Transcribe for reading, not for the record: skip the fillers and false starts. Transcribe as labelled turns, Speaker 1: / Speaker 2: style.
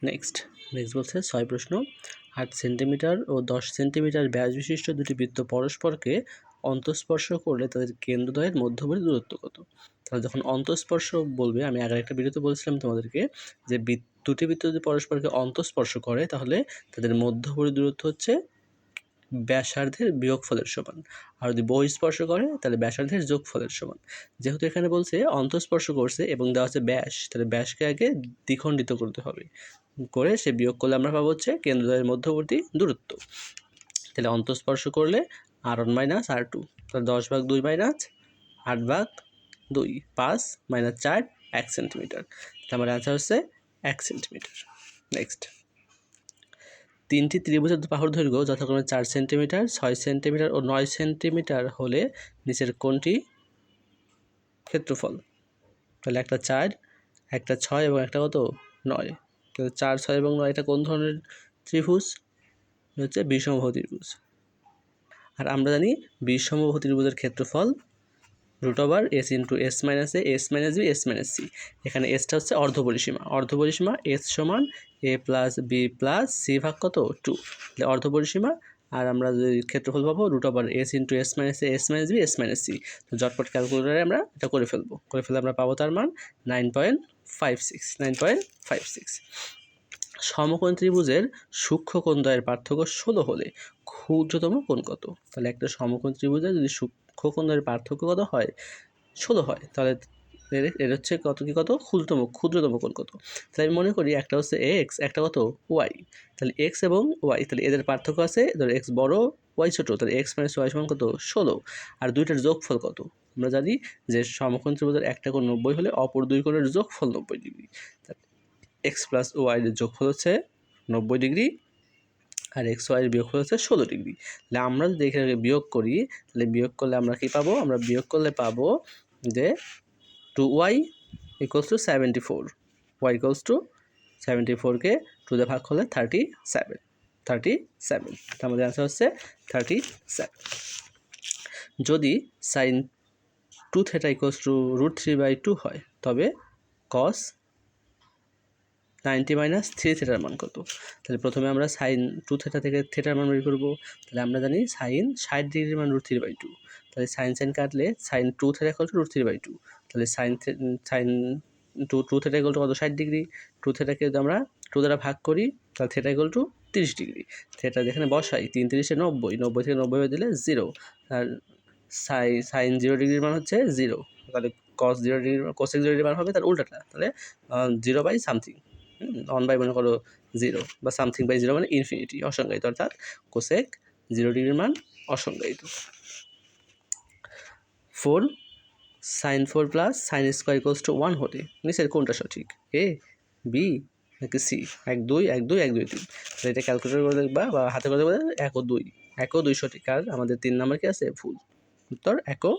Speaker 1: Next বলছে 6 প্রশ্ন 8 centimetre ও 10 centimetre ব্যাস বিশিষ্ট দুটি বৃত্ত পরস্পরকে অন্তঃস্পর্শ করলে তাদের কেন্দ্রদ্বয়ের মধ্যবর্তী দূরত্ব কত? তাহলে যখন অন্তঃস্পর্শ বলবে, আমি আগের একটা ভিডিওতে বলছিলাম তোমাদেরকে যে দুটি বৃত্ত যদি পরস্পরকে অন্তঃস্পর্শ করে তাহলে তাদের মধ্যবর্তী দূরত্ব হচ্ছে ব্যাসার্ধের বিয়োগফলের সমান, আর যদি বহিঃস্পর্শ করে তাহলে ব্যাসার্ধের যোগফলের সমান। যেহেতু এখানে বলছে অন্তঃস্পর্শ করছে এবং দেওয়া হচ্ছে ব্যাস, তাহলে ব্যাসকে আগে দ্বিখণ্ডিত করতে হবে, করে সে বিয়োগ করলে আমরা পাবো হচ্ছে কেন্দ্রদ্বয়ের মধ্যবর্তী দূরত্ব। তাহলে অন্তঃস্পর্শ করলে R1 মাইনাস R2, তাহলে 10/2 মাইনাস 8/2, 5 মাইনাস 4 1 সেন্টিমিটার। তাহলে আমার অ্যান্সার হচ্ছে 1 সেন্টিমিটার। নেক্সট, তিনটি ত্রিভুজের বাহুর দৈর্ঘ্য যথাক্রমে 4 সেন্টিমিটার, 6 সেন্টিমিটার ও 9 সেন্টিমিটার হলে নিচের কোনটি ক্ষেত্রফল? তাহলে একটা 4, একটা 6 এবং একটা কত 9। তাহলে 4, 6 এবং 9 এটা কোন ধরনের ত্রিভুজ? হচ্ছে বিষমবাহু ত্রিভুজ। আর আমরা জানি বিষমবাহু ত্রিভুজের ক্ষেত্রফল √S × S - A, S - B, S - C। এখানে এসটা হচ্ছে অর্ধপরিসীমা। অর্ধপরিসীমা S সমান A + B + C ভাগ কত 2, তাহলে অর্ধপরিসীমা। আর আমরা যদি ক্ষেত্রফল পাবো √S × S - A, S - B, S - C। তো ঝটপট ক্যালকুলেটরে আমরা এটা করে ফেলবো। করে ফেলে আমরা পাবো তার মান 9.56। সমকোণ ত্রিভুজের সূক্ষ্ম কোণদ্বয়ের পার্থক্য 16 হলে ক্ষুদ্রতম কোণ কত? তাহলে একটা সমকোণ ত্রিভুজের যদি সূক্ষ্ম কোণদ্বয়ের পার্থক্য কত হয়? 16 হয়, তাহলে এর হচ্ছে কত ক্ষুদ্রতম কোণ কত? তাহলে আমি মনে করি একটা হচ্ছে x, একটা কত y। তাহলে x এবং y, তাহলে এদের পার্থক্য আছে, ধরো x বড় y ছোট, তাহলে x - y সমান কত 16। আর দুইটার যোগফল কত? আমরা জানি যে সমকোণ ত্রিভুজের একটা কোণ 90 হলে অপর দুই কোণের যোগফল 90 ডিগ্রি। x + y এর যোগফল হচ্ছে 90 ডিগ্রি, আর x y এর বিয়োগফল হচ্ছে 16 ডিগ্রি। তাহলে আমরা যদি এখানে বিয়োগ করি, তাহলে বিয়োগ করলে আমরা কি পাবো? আমরা বিয়োগ করলে পাবো যে 2y = 74, y = 74 কে 2 দিয়ে ভাগ করলে 37। আমাদের অ্যান্সার হচ্ছে 37। যদি sin 2θ = √3/2 হয় তবে cos 90 - 3θ মান কত? তাহলে প্রথমে আমরা sin 2θ থেকে থিটার মান বের করবো। তাহলে আমরা জানি sin 60 ডিগ্রির মান √3/2, তাহলে sin কাটলে sin 2θ = √3/2, তাহলে sin 2θ = কত 60 ডিগ্রি। 2θ কে যদি আমরা 2 দ্বারা ভাগ করি তাহলে θ = 30 ডিগ্রি। থিটা যেখানে বসাই 3 × 3 = 90, 90 থেকে 90 বাদ দিলে 0, আর sin 0 ডিগ্রির মান হচ্ছে 0, তাহলে cos 0 ডিগ্রির cosec 0 ডিগ্রির মান হবে তার উল্টাটা, তাহলে 0/something, 1 মনে করো 0 বা something/0 মানে ইনফিনিটি, অসংজ্ঞায়িত, অর্থাৎ কোসেক 0 ডিগ্রির মান অসংজ্ঞায়িত। 4 sin 4 + sin² = 1 হলে নিচের কোনটা সঠিক? A, B নাকি C? 1 2 1 2 1 2 3। তাহলে এটা ক্যালকুলেটর করে দেখবা বা হাতে করে দেখবা 1 ও 2 সঠিক, আর আমাদের 3 নাম্বার কি আছে ভুল। উত্তর 1 ও